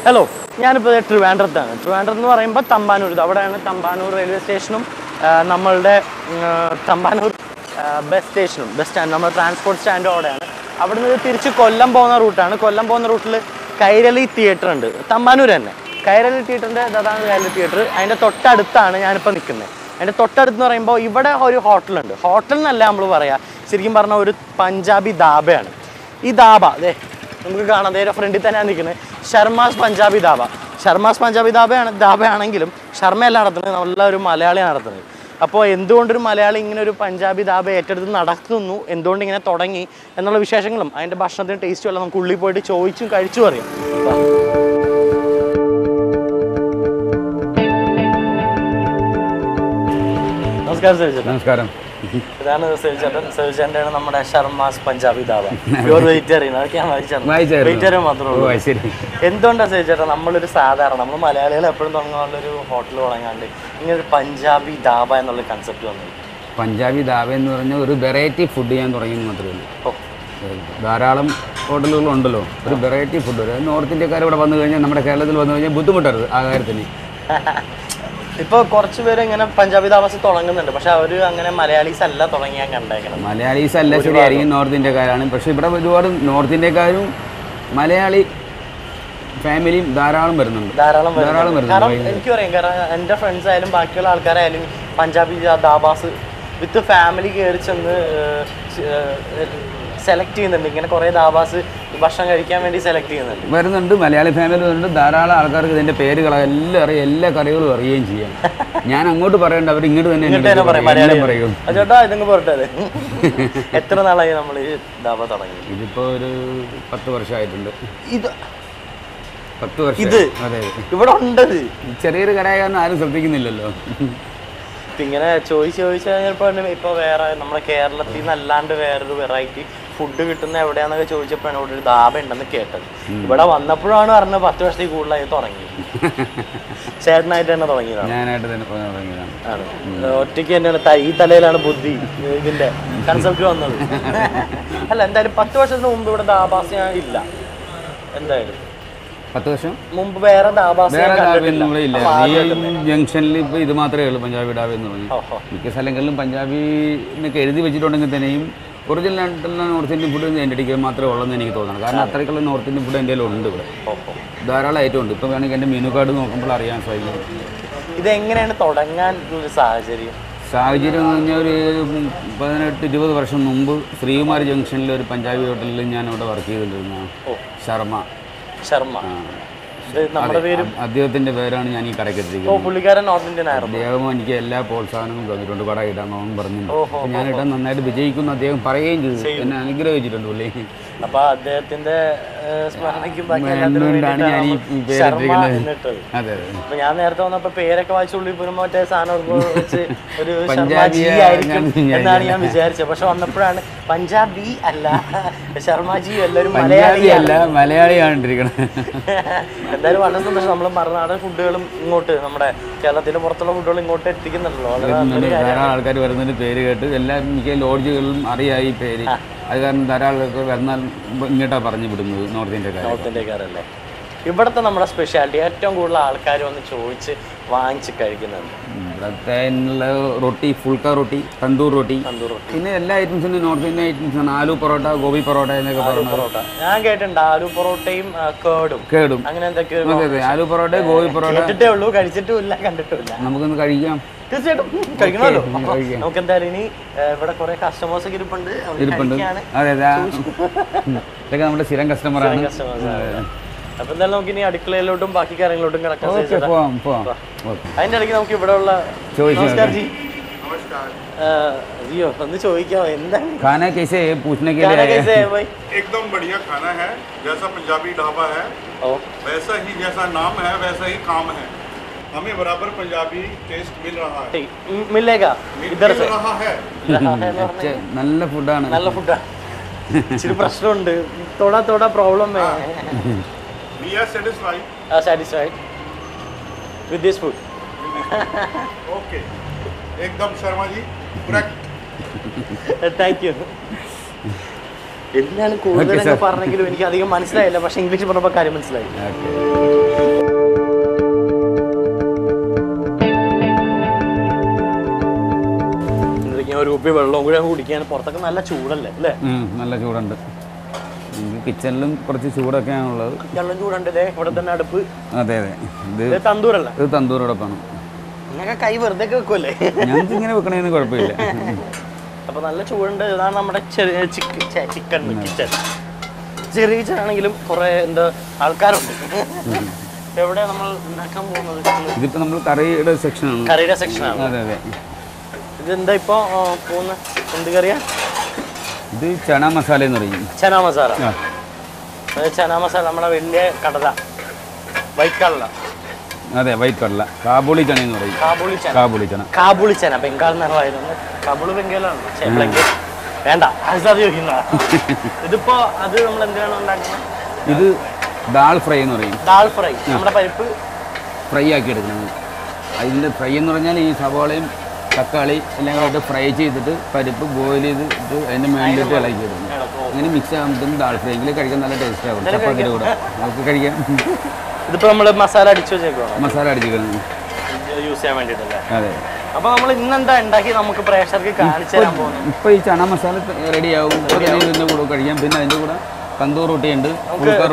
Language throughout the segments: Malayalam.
ഹലോ, ഞാനിപ്പോൾ ട്രിവാൻഡ്രത്താണ്. ട്രിവാൻഡ്രം എന്ന് പറയുമ്പോൾ തമ്പാനൂർ, അവിടെയാണ് തമ്പാനൂർ റെയിൽവേ സ്റ്റേഷനും നമ്മളുടെ തമ്പാനൂർ ബസ് സ്റ്റാൻഡ്, നമ്മുടെ ട്രാൻസ്പോർട്ട് സ്റ്റാൻഡും അവിടെയാണ്. അവിടെ നിന്ന് തിരിച്ച് കൊല്ലം പോകുന്ന റൂട്ടാണ്. കൊല്ലം പോകുന്ന റൂട്ടിൽ കൈരളി തിയേറ്റർ ഉണ്ട്, തമ്പാനൂർ തന്നെ. കൈരളി തിയേറ്ററിൻ്റെ അതാണ് കൈരളി തിയേറ്റർ. അതിൻ്റെ തൊട്ടടുത്താണ് ഞാനിപ്പോൾ നിൽക്കുന്നത്. അതിൻ്റെ തൊട്ടടുത്തെന്ന് പറയുമ്പോൾ ഇവിടെ ഒരു ഹോട്ടലുണ്ട്. ഹോട്ടൽ എന്നല്ല നമ്മൾ പറയാം, ശരിക്കും പറഞ്ഞാൽ ഒരു പഞ്ചാബി ധാബയാണ്. ഈ ധാബ അതെ നമുക്ക് കാണാം, അതേ ഫ്രണ്ടിൽ തന്നെയാണ് നിൽക്കുന്നത്. ശർമാസ് പഞ്ചാബി ധാബ. ശർമാസ് പഞ്ചാബി ധാബയാണെങ്കിലും ശർമ്മയല്ല നടത്തുന്നത്, നല്ലൊരു മലയാളിയാണ് നടത്തുന്നത്. അപ്പോൾ എന്തുകൊണ്ടൊരു മലയാളി ഇങ്ങനെ ഒരു പഞ്ചാബി ധാബ ഏറ്റെടുത്ത് നടത്തുന്നു, എന്തുകൊണ്ട് ഇങ്ങനെ തുടങ്ങി എന്നുള്ള വിശേഷങ്ങളും അതിൻ്റെ ഭക്ഷണത്തിന് ടേസ്റ്റും എല്ലാം നമുക്ക് ഉള്ളിൽ പോയിട്ട് ചോദിച്ചും കഴിച്ചും അറിയാം. നമസ്കാരം സേവി ചേട്ടൻ. നമസ്കാരം. ഇതാണ് സേവി ചേട്ടൻ. സേവി ചേട്ടനാണ് നമ്മുടെ ശർമാസ് പഞ്ചാബി ധാബ. Pure vegetarian. അതൊക്കെ ഞാൻ വെജിറ്റേറിയൻ മാത്രമേ ഉള്ളൂ. എന്തുകൊണ്ടാണ് സേവി ചേട്ടൻ നമ്മളൊരു സാധാരണ നമ്മൾ മലയാളികൾ എപ്പോഴും തുടങ്ങാനുള്ളൊരു ഹോട്ടൽ തുടങ്ങാണ്ട് ഇങ്ങനെ ഒരു പഞ്ചാബി ധാബ എന്നുള്ള കൺസെപ്റ്റ് വന്നത്? പഞ്ചാബി ധാബ എന്ന് പറഞ്ഞാൽ ഒരു വെറൈറ്റി ഫുഡ് ഞാൻ തുടങ്ങിയെന്ന് മാത്രമേ ഉള്ളൂ. ധാരാളം ഹോട്ടലുകളുണ്ടല്ലോ, ഒരു വെറൈറ്റി ഫുഡ്. ഒരു നോർത്ത് ഇന്ത്യക്കാർ ഇവിടെ വന്നു കഴിഞ്ഞാൽ, നമ്മുടെ കേരളത്തിൽ വന്നു കഴിഞ്ഞാൽ ബുദ്ധിമുട്ടരുത് ആ കാര്യത്തിന്. ഇപ്പോൾ കുറച്ച് പേര് ഇങ്ങനെ പഞ്ചാബി ധാബാസ് തുടങ്ങുന്നുണ്ട്, പക്ഷെ അവർ അങ്ങനെ മലയാളീസ് അല്ല തുടങ്ങിയാൽ കണ്ടേക്കണം. മലയാളീസ് അല്ല, ശരിയായിരിക്കും, നോർത്ത് ഇന്ത്യക്കാരാണ്. പക്ഷേ ഇവിടെ ഒരുപാട് നോർത്ത് ഇന്ത്യക്കാരും മലയാളി ഫാമിലിയും ധാരാളം വരുന്നുണ്ട്. കാരണം എനിക്ക് പറയാം, കാരണം എൻ്റെ ഫ്രണ്ട്സ് ആയാലും ബാക്കിയുള്ള ആൾക്കാരായാലും പഞ്ചാബി ധാബാസ് വിത്ത് ഫാമിലി കയറി ചെന്ന് സെലക്ട് ചെയ്യുന്നുണ്ട്. ഇങ്ങനെ കുറേ ധാബാസ് ഭക്ഷണം കഴിക്കാൻ വേണ്ടി സെലക്ട് വരുന്നുണ്ട്. മലയാളി ഫാമിലി വരുന്നുണ്ട്. ധാരാളം ആൾക്കാർക്ക് ഇതിൻ്റെ പേരുകളെ എല്ലാം അറിയാം, എല്ലാ കറികളും അറിയുകയും ചെയ്യാം. ഞാൻ അങ്ങോട്ട് പറയണ്ട, അവർ ഇങ്ങോട്ട് തന്നെ പറയും. ചേട്ടാ ഇതങ്ങ് പോരട്ടെ. എത്ര നാളായി നമ്മൾ ഈ ധാബ തുടങ്ങി? ഇതിപ്പോൾ ഒരു 10 വർഷമായിട്ടുണ്ട്. ഇത് 10 വർഷം. ഇത് അതെ, ഇവിടെ ഉണ്ടത്. ചെറിയൊരു കടയായ കാരണം ആരും ശ്രദ്ധിക്കുന്നില്ലല്ലോ. ഇങ്ങനെ ചോദിച്ചു കഴിഞ്ഞപ്പോൾ ഇപ്പോൾ വേറെ നമ്മുടെ കേരളത്തിൽ നിന്ന് അല്ലാണ്ട് വേറൊരു വെറൈറ്റി ഫുഡ് കിട്ടുന്ന എവിടെയാന്നൊക്കെ ചോദിച്ചപ്പോഴാണ് ഇവിടെ ഒരു ധാബ ഉണ്ടെന്ന് കേട്ടത്. ഇവിടെ വന്നപ്പോഴാണ് പറഞ്ഞത് 10 വർഷത്തിൽ കൂടുതലായി തുടങ്ങി. ചേട്ടനായിട്ട് തന്നെ തുടങ്ങിയതാണ്? ഞാനായിട്ട് തന്നെ തുടങ്ങിയതാണ്. ആണ്, ഒറ്റയ്ക്ക് തന്നെയാണ്. ഈ തലയിലാണ് ബുദ്ധി ഇതിന്റെ കൺസെപ്റ്റ് വന്നത്. അല്ല, എന്തായാലും 10 വർഷത്തിന് മുമ്പ് ഇവിടെ ധാബാസ് ഇല്ല. എന്തായാലും 10 വർഷം മുമ്പ് വേറെ ഇല്ല. ഈ ജംഗ്ഷനിൽ ഇപ്പോൾ ഇത് മാത്രമേ ഉള്ളൂ, പഞ്ചാബി ധാബ എന്ന് പറഞ്ഞു. മിക്ക സ്ഥലങ്ങളിലും പഞ്ചാബി എന്നൊക്കെ എഴുതി വെച്ചിട്ടുണ്ടെങ്കിൽ തന്നെയും ഒറിജിനൽ ആയിട്ടുള്ള നോർത്ത് ഇന്ത്യൻ ഫുഡ് എൻ്റെ അടിക്കുക മാത്രമേ ഉള്ളൂ എന്ന് എനിക്ക് തോന്നുന്നു. കാരണം അത്രയ്ക്കുള്ള നോർത്ത് ഇന്ത്യൻ ഫുഡ് എൻ്റെ ഉണ്ട്. ഇവിടെ ധാരാളം ഐറ്റം ഉണ്ട്. ഇപ്പോൾ വേണമെങ്കിൽ എൻ്റെ മെനു കാർഡ് നോക്കുമ്പോൾ അറിയാൻ സാധിക്കും. ഇതെങ്ങനെയാണ് തുടങ്ങാൻ ഒരു സാഹചര്യം എന്ന് പറഞ്ഞാൽ ഒരു 18-20 വർഷം മുമ്പ് ശ്രീകുമാർ ജംഗ്ഷനിൽ ഒരു പഞ്ചാബി ഹോട്ടലിൽ ഞാൻ ഇവിടെ വർക്ക് ചെയ്തിട്ടുണ്ടായിരുന്നു. ശർമ്മ. അദ്ദേഹത്തിന്റെ പേരാണ് ഞാൻ ഈ കടയ്ക്ക് എത്തിക്കുന്നത്. പുള്ളിക്കാരൻ നോർത്ത് ഇന്ത്യൻ ആയിരുന്നു. അദ്ദേഹം എനിക്ക് എല്ലാ പ്രോത്സാഹനവും തന്നിട്ടുണ്ട്, കട ഇടാൻ പറഞ്ഞു. ഞാനിടാൻ നന്നായിട്ട് വിജയിക്കുന്നു അദ്ദേഹം പറയുകയും ചെയ്തു, എന്നെ അനുഗ്രഹിച്ചിട്ടുണ്ട് പുള്ളി. അപ്പൊ അദ്ദേഹത്തിന്റെ ഞാൻ നേരത്തെ വന്നപ്പോ പേരൊക്കെ വായിച്ചുള്ളിൽ പോലും മറ്റേ സാധനം വെച്ച് ഒരു ശർമാജി ആയിരിക്കും എന്നാണ് ഞാൻ വിചാരിച്ചത്. പക്ഷെ വന്നപ്പോഴാണ് പഞ്ചാബി അല്ല, ശർമാജി അല്ല, ഒരു മലയാളി അല്ല, മലയാളിയാണ്. എന്തായാലും വളരെ സന്തോഷം. നമ്മൾ മറുനാടൻ ഫുഡുകളും ഇങ്ങോട്ട്, നമ്മുടെ കേരളത്തിന്റെ പുറത്തുള്ള ഫുഡുകളും ഇങ്ങോട്ട് എത്തിക്കുന്നുണ്ടല്ലോ. ധാരാളം ആൾക്കാർ വരുന്നതിന് പേര് കേട്ട് എല്ലാ മിക്ക ലോഡ്ജുകളിലും അറിയാം ഈ പേര്. അത് കാരണം ധാരാളം വന്നാൽ ഇങ്ങോട്ടാണ് പറഞ്ഞു വിടുന്നത് നോർത്ത് ഇന്ത്യക്കാരല്ലേ. ഇവിടുത്തെ നമ്മുടെ സ്പെഷ്യാലിറ്റി ഏറ്റവും കൂടുതൽ ആൾക്കാർ വന്ന് ചോദിച്ച് വാങ്ങിച്ച് കഴിക്കുന്നുണ്ട്. ഇവിടുത്തെ റൊട്ടി, ഫുൾക്ക റൊട്ടി, തന്തൂർ റൊട്ടി, പിന്നെ എല്ലാ ഐറ്റംസിനും നോർത്ത് ഇന്ത്യൻ ഐറ്റംസാണ്. ആലു പൊറോട്ട, ഗോബി പൊറോട്ട എന്നൊക്കെ പറഞ്ഞു. ഞാൻ കേട്ടിട്ടുണ്ട് ആലു പൊറോട്ടയും കേടും അങ്ങനെ എന്തൊക്കെയോ. ആലു പൊറോട്ട, ഗോബി പൊറോട്ട കേട്ടിട്ടേ ഉള്ളൂ, കഴിച്ചിട്ടുമില്ല, കണ്ടിട്ടുമില്ല. നമുക്കൊന്ന് കഴിക്കാം. തീർച്ചയായിട്ടും കഴിക്കണമല്ലോ. നമുക്ക് എന്തായാലും ഇനി ഇവിടെ കുറെ കസ്റ്റമേഴ്സ് ഇരിപ്പുണ്ട്. അതെ, ഇതൊക്കെ നമ്മുടെ സ്ഥിരം കസ്റ്റമറാണ്. അപ്പൊ എന്തായാലും നമുക്ക് ഇനി അടുക്കളയിലോട്ടും ബാക്കി കാര്യങ്ങളിലോട്ടും കിടക്കാം. അതിന്റെ ഇടയ്ക്ക് നമുക്ക് ഇവിടെ ഉള്ള നമസ്കാരം ജി, जियो बंदे चोई क्या है खाना कैसे है पूछने के लिए कैसे है भाई? एकदम बढ़िया खाना है, जैसा पंजाबी ढाबा है वैसा ही, जैसा नाम है वैसा ही काम है. हमें बराबर पंजाबी टेस्ट मिल रहा है. मिलेगा इधर से रहा है. നല്ല ഫുഡാണ്. നല്ല ഫുഡാണ്. ഇച്ചിരി പ്രശ്നമുണ്ട്, തോടാ തോടാ പ്രോബ്ലം है. We are satisfied. Satisfied with this food. Okay. एकदम Sharma ji correct. Thank you. എന്താണ് കൂടുതൽ പറഞ്ഞെങ്കിലും എനിക്ക് അധികം മനസ്സിലായില്ല, പക്ഷെ ഇംഗ്ലീഷ് പറഞ്ഞപ്പോൾ കാര്യം മനസ്സിലായി. ഒരു കുപ്പി വെള്ളവും കൂടി കുടിക്കാൻ. പുറത്തൊക്കെ നല്ല ചൂടല്ലേ അല്ലേ? നല്ല ചൂടുണ്ട്. കിച്ചണിലും കുറച്ച് ചൂടൊക്കെയാണുള്ളത്. കിച്ചണിലും ചൂടുണ്ട്. ഇവിടെ തന്നെ അടുപ്പ്. അതെ അതെ, ഇത് തന്തൂരല്ല? ഇത് തന്തൂറോടൊപ്പാണ്. നിങ്ങൾക്ക് കൈ വെറുതെ വെക്കുമല്ലേ? ഞങ്ങൾക്ക് ഇങ്ങനെ വെക്കണേന്ന് കുഴപ്പമില്ല. അപ്പൊ നല്ല ചൂടുണ്ട്. ഇതാണ് നമ്മുടെ ചെറിയ ചിക്കൻ കിച്ചൺ. ചെറിയ കിച്ചൺ ആണെങ്കിലും കുറെ എന്താ ആൾക്കാരുണ്ട്. എവിടെ നമ്മൾ ഉണ്ടാക്കാൻ പോകുന്നത്? ഇതിപ്പോ നമ്മൾ കറിയുടെ സെക്ഷനാണ്. കറിയുടെ സെക്ഷനാണ്. അതെ അതെ. ഇതെന്താ ഇപ്പൊ പോകുന്ന എന്ത് കറിയാ? ഇത് ചന മസാല എന്ന് പറയും. ചന മസാല. ചന മസാല നമ്മുടെ വലിയ കടല, വൈറ്റ് കടല. അതെ, വൈറ്റ് കടല. കാബൂളി ചന എന്ന് പറയും. കാബൂളി ചന. കാബൂളി ചന. കാബൂളി ചന ബംഗാൾ നിറവായിരുന്നു. കാബൂളി ബംഗാളാണ്. വേണ്ട, അത് ചോദിക്കുന്ന. ഇതിപ്പോ അത് നമ്മൾ എന്താണ് ഉണ്ടാക്കുന്നത്? ഇത് ദാൽ ഫ്രൈ എന്ന് പറയും. ദാൽ ഫ്രൈ. നമ്മുടെ പരിപ്പ് ഫ്രൈ ആക്കി എടുക്കുന്നത്. അതിൻ്റെ ഫ്രൈ എന്ന് പറഞ്ഞാൽ ഈ സവാളയും തക്കാളി എല്ലാം കൂടെ ഫ്രൈ ചെയ്തിട്ട് പരിപ്പ് ബോയിൽ ചെയ്തിട്ട് അതിൻ്റെ മേളിലിട്ട് ഇളക്കി ഇടുന്നു. അങ്ങനെ മിക്സ് ആകുമ്പോഴത്തേക്കും ദാൽ ഫ്രൈ കഴിക്കാൻ നല്ല ടേസ്റ്റ് ആകും. ചപ്പാത്തിയുടെ കൂടെ നമുക്ക് കഴിക്കാം. ഇതിപ്പോ നമ്മൾ മസാല അടിച്ചു വെച്ചേക്കുവാണ്. മസാല അടിച്ചിരിക്കുന്നു യൂസ് ചെയ്യാൻ വേണ്ടിയിട്ടല്ലേ? അതെ. അപ്പൊ നമ്മൾ ഇന്നെന്താ ഉണ്ടാക്കി നമുക്ക് പ്രേക്ഷകർക്ക് കാണിച്ചു തരാൻ പോകുന്നത്? ഇപ്പൊ ഈ ചന മസാല റെഡി ആവും. ഇതിന്റെ കൂടെ കഴിക്കാം. പിന്നെ അതിന്റെ കൂടെ തന്തൂർ റൊട്ടി ഉണ്ട്.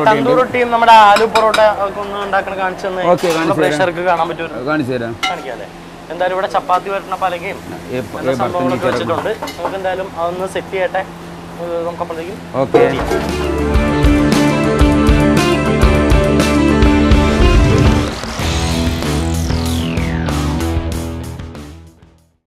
തന്തൂർ റൊട്ടിയും നമ്മുടെ ആലു പൊറോട്ട ഒന്ന് ഉണ്ടാക്കണ കാണിച്ചു തന്നെ പ്രേക്ഷകർക്ക് കാണാൻ പറ്റുമോ? കാണിച്ചു തരാം. കാണിക്കാല്ലേ? എന്തായാലും ഇവിടെ ചപ്പാത്തി വരുന്ന പലകയും സംഭവങ്ങളൊക്കെ വെച്ചിട്ടുണ്ട്. നമുക്ക് എന്തായാലും അതൊന്ന് സെറ്റ് ചെയ്യട്ടെ. നമുക്ക് അപ്പോഴത്തേക്കും